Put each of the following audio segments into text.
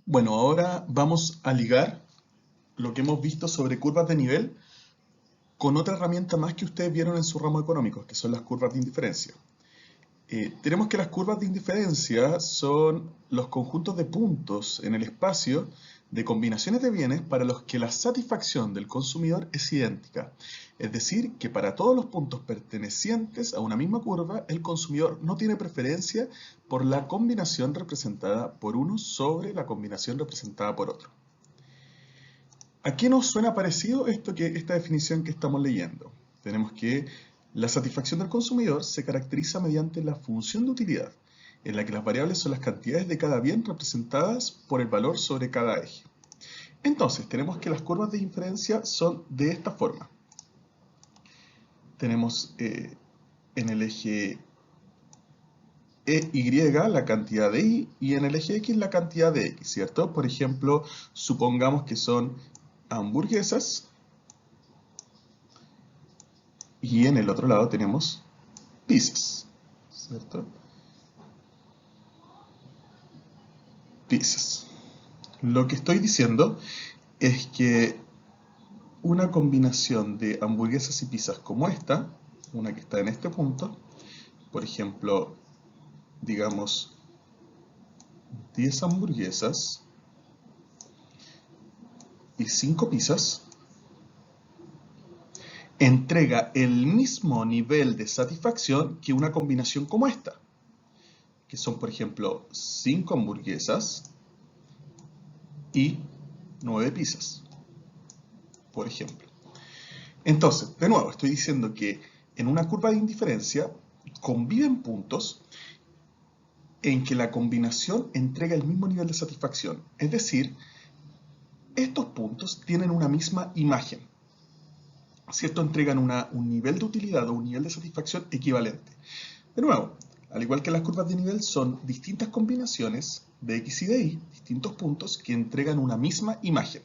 Bueno, ahora vamos a ligar lo que hemos visto sobre curvas de nivel con otra herramienta más que ustedes vieron en su ramo económico, que son las curvas de indiferencia. Tenemos que las curvas de indiferencia son los conjuntos de puntos en el espacio de combinaciones de bienes para los que la satisfacción del consumidor es idéntica. Es decir, que para todos los puntos pertenecientes a una misma curva, el consumidor no tiene preferencia por la combinación representada por uno sobre la combinación representada por otro. ¿A qué nos suena parecido esta definición que estamos leyendo? Tenemos que la satisfacción del consumidor se caracteriza mediante la función de utilidad, en la que las variables son las cantidades de cada bien representadas por el valor sobre cada eje. Entonces, tenemos que las curvas de inferencia son de esta forma. Tenemos en el eje Y la cantidad de Y y en el eje X la cantidad de X, ¿cierto? Por ejemplo, supongamos que son hamburguesas y en el otro lado tenemos pizzas, ¿cierto? Pizzas. Lo que estoy diciendo es que una combinación de hamburguesas y pizzas como esta, una que está en este punto, por ejemplo, digamos 10 hamburguesas y 5 pizzas, entrega el mismo nivel de satisfacción que una combinación como esta, que son por ejemplo 5 hamburguesas y 9 pizzas, por ejemplo. Entonces, de nuevo, estoy diciendo que en una curva de indiferencia conviven puntos en que la combinación entrega el mismo nivel de satisfacción. Es decir, estos puntos tienen una misma imagen, ¿cierto? Entregan un nivel de utilidad o un nivel de satisfacción equivalente. De nuevo, al igual que las curvas de nivel, son distintas combinaciones de X y de Y, distintos puntos que entregan una misma imagen.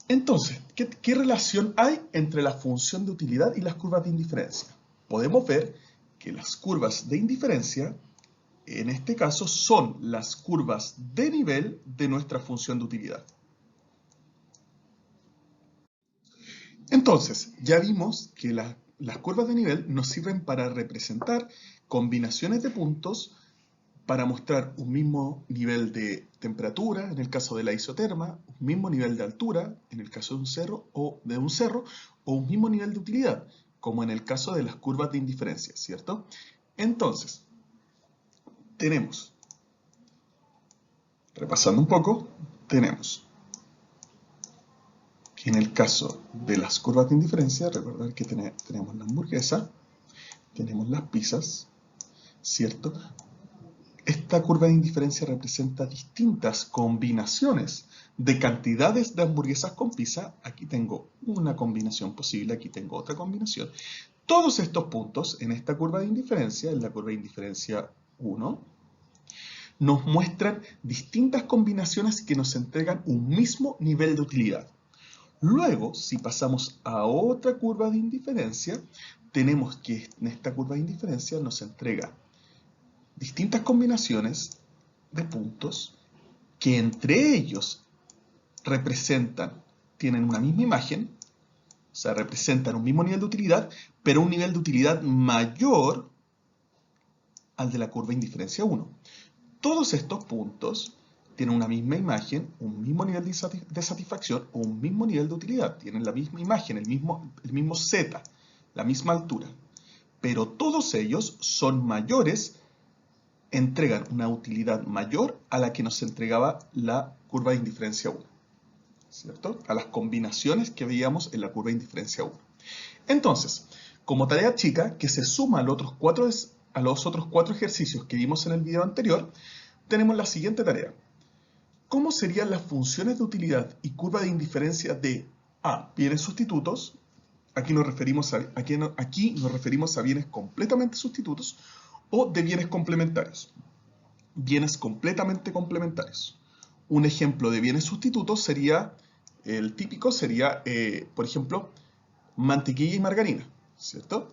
Entonces, ¿qué relación hay entre la función de utilidad y las curvas de indiferencia? Podemos ver que las curvas de indiferencia, en este caso, son las curvas de nivel de nuestra función de utilidad. Entonces, ya vimos que las curvas de nivel nos sirven para representar combinaciones de puntos para mostrar un mismo nivel de temperatura, en el caso de la isoterma, un mismo nivel de altura, en el caso de un cerro, o un mismo nivel de utilidad, como en el caso de las curvas de indiferencia, ¿cierto? Entonces, tenemos, repasando un poco, tenemos que en el caso de las curvas de indiferencia, recordar que tenemos la hamburguesa, tenemos las pizzas, ¿cierto? Esta curva de indiferencia representa distintas combinaciones de cantidades de hamburguesas con pizza. Aquí tengo una combinación posible, aquí tengo otra combinación. Todos estos puntos en esta curva de indiferencia, en la curva de indiferencia 1, nos muestran distintas combinaciones que nos entregan un mismo nivel de utilidad. Luego, si pasamos a otra curva de indiferencia, tenemos que en esta curva de indiferencia nos entrega distintas combinaciones de puntos que entre ellos tienen una misma imagen, o sea, representan un mismo nivel de utilidad, pero un nivel de utilidad mayor al de la curva de indiferencia 1. Todos estos puntos tienen una misma imagen, un mismo nivel de satisfacción o un mismo nivel de utilidad. Tienen la misma imagen, el mismo Z, la misma altura. Pero todos ellos son mayores, entregan una utilidad mayor a la que nos entregaba la curva de indiferencia 1, ¿cierto? A las combinaciones que veíamos en la curva de indiferencia 1. Entonces, como tarea chica, que se suma a los otros cuatro ejercicios que vimos en el video anterior, tenemos la siguiente tarea. ¿Cómo serían las funciones de utilidad y curva de indiferencia de A, bienes sustitutos? Aquí nos referimos a bienes completamente sustitutos o de bienes complementarios. Bienes completamente complementarios. Un ejemplo de bienes sustitutos sería, el típico sería, por ejemplo, mantequilla y margarina, ¿cierto?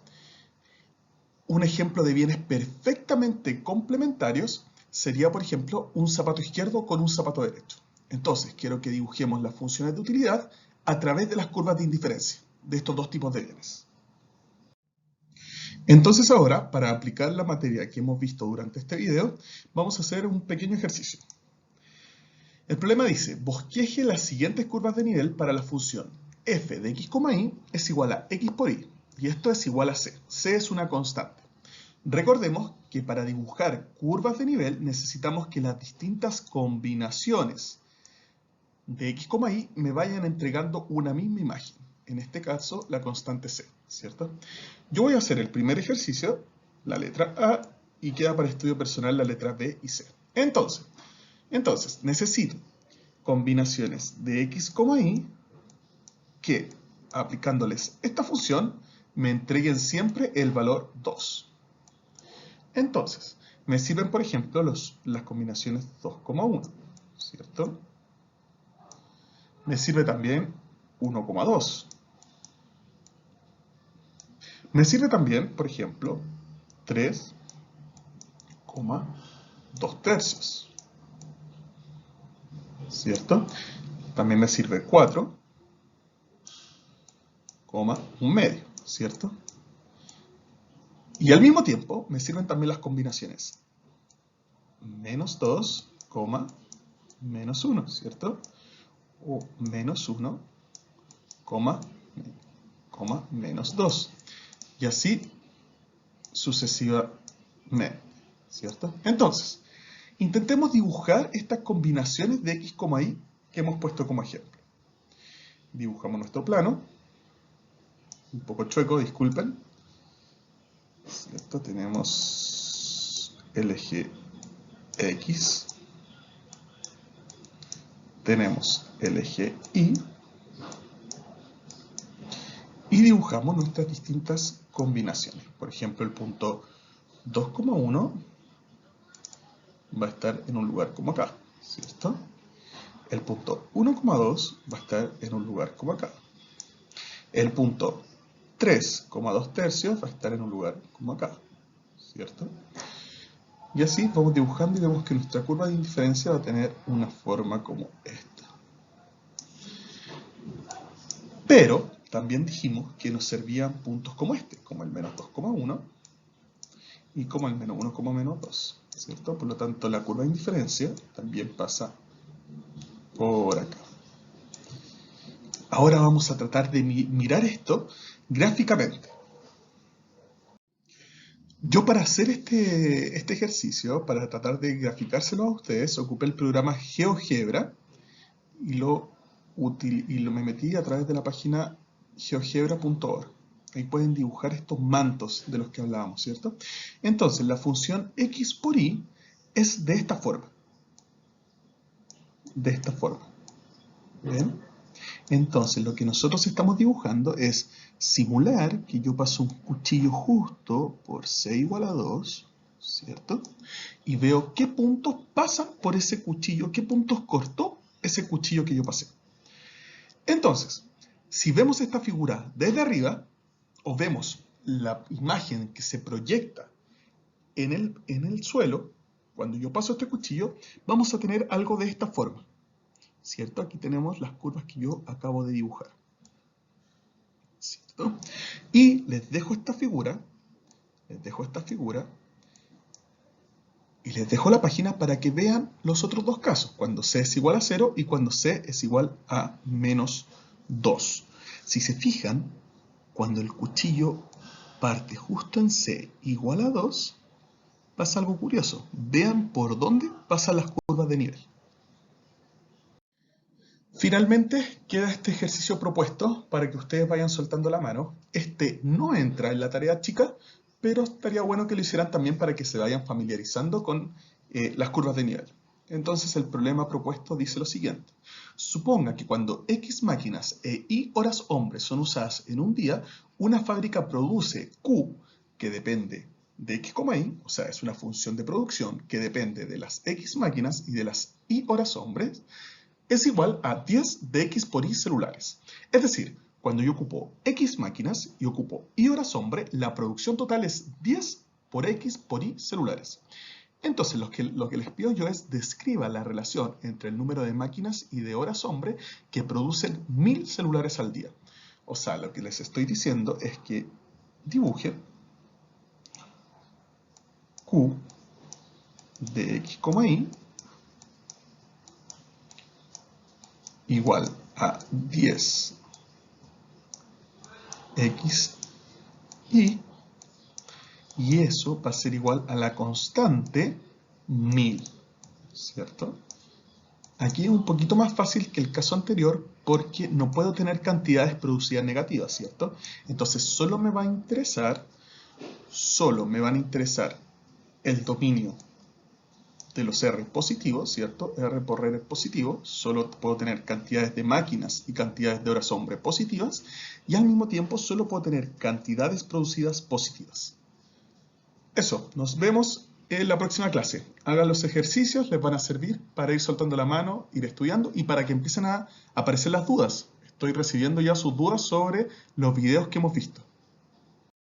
Un ejemplo de bienes perfectamente complementarios sería, por ejemplo, un zapato izquierdo con un zapato derecho. Entonces, quiero que dibujemos las funciones de utilidad a través de las curvas de indiferencia de estos dos tipos de bienes. Entonces ahora, para aplicar la materia que hemos visto durante este video, vamos a hacer un pequeño ejercicio. El problema dice, bosqueje las siguientes curvas de nivel para la función f de x, y es igual a x por y, y esto es igual a c. C es una constante. Recordemos que para dibujar curvas de nivel necesitamos que las distintas combinaciones de x, y me vayan entregando una misma imagen. En este caso, la constante c, ¿cierto? Yo voy a hacer el primer ejercicio, la letra A, y queda para estudio personal la letra B y C. Entonces, necesito combinaciones de x, y que, aplicándoles esta función, me entreguen siempre el valor 2. Entonces, me sirven, por ejemplo, las combinaciones 2,1, ¿cierto? Me sirve también 1,2. Me sirve también, por ejemplo, 3,2 tercios, ¿cierto? También me sirve 4,1 medio, ¿cierto? Y al mismo tiempo me sirven también las combinaciones menos 2, menos 1, ¿cierto? O menos 1, menos 2. Y así sucesivamente, ¿cierto? Entonces, intentemos dibujar estas combinaciones de x, y que hemos puesto como ejemplo. Dibujamos nuestro plano, un poco chueco, disculpen, ¿cierto? Tenemos el eje x, tenemos el eje y dibujamos nuestras distintas combinaciones. Por ejemplo, el punto 2,1 va a estar en un lugar como acá, ¿cierto? El punto 1,2 va a estar en un lugar como acá. El punto 3,2 tercios va a estar en un lugar como acá, ¿cierto? Y así vamos dibujando y vemos que nuestra curva de indiferencia va a tener una forma como esta. Pero también dijimos que nos servían puntos como este, como el menos 2,1 y como el menos 1, menos 2, ¿cierto? Por lo tanto, la curva de indiferencia también pasa por acá. Ahora vamos a tratar de mirar esto gráficamente. Yo para hacer este ejercicio, para tratar de graficárselo a ustedes, ocupé el programa GeoGebra y me metí a través de la página geogebra.org. Ahí pueden dibujar estos mantos de los que hablábamos, ¿cierto? Entonces, la función x por y es de esta forma. De esta forma. ¿Bien? Entonces, lo que nosotros estamos dibujando es simular que yo paso un cuchillo justo por c igual a 2, ¿cierto? Y veo qué puntos pasan por ese cuchillo, qué puntos cortó ese cuchillo que yo pasé. Entonces, si vemos esta figura desde arriba, o vemos la imagen que se proyecta en el suelo, cuando yo paso este cuchillo, vamos a tener algo de esta forma, ¿cierto? Aquí tenemos las curvas que yo acabo de dibujar, ¿cierto? Y les dejo esta figura, y les dejo la página para que vean los otros dos casos, cuando c es igual a 0 y cuando c es igual a menos 2. Si se fijan, cuando el cuchillo parte justo en c igual a 2, pasa algo curioso. Vean por dónde pasan las curvas de nivel. Finalmente, queda este ejercicio propuesto para que ustedes vayan soltando la mano. Este no entra en la tarea chica, pero estaría bueno que lo hicieran también para que se vayan familiarizando con las curvas de nivel. Entonces el problema propuesto dice lo siguiente. Suponga que cuando X máquinas e Y horas hombres son usadas en un día, una fábrica produce Q, que depende de X, Y, o sea, es una función de producción que depende de las X máquinas y de las Y horas hombres, es igual a 10 de X por Y celulares. Es decir, cuando yo ocupo X máquinas y ocupo Y horas hombre, la producción total es 10 por X por Y celulares. Entonces, lo que les pido yo es describa la relación entre el número de máquinas y de horas hombre que producen 1000 celulares al día. O sea, lo que les estoy diciendo es que dibujen Q de X, Y igual a 10 X, y eso va a ser igual a la constante 1000, ¿cierto? Aquí es un poquito más fácil que el caso anterior porque no puedo tener cantidades producidas negativas, ¿cierto? Entonces solo me van a interesar el dominio de los R positivos, ¿cierto? R por R positivo, solo puedo tener cantidades de máquinas y cantidades de horas hombre positivas, y al mismo tiempo solo puedo tener cantidades producidas positivas. Eso, nos vemos en la próxima clase. Hagan los ejercicios, les van a servir para ir soltando la mano, ir estudiando y para que empiecen a aparecer las dudas. Estoy recibiendo ya sus dudas sobre los videos que hemos visto.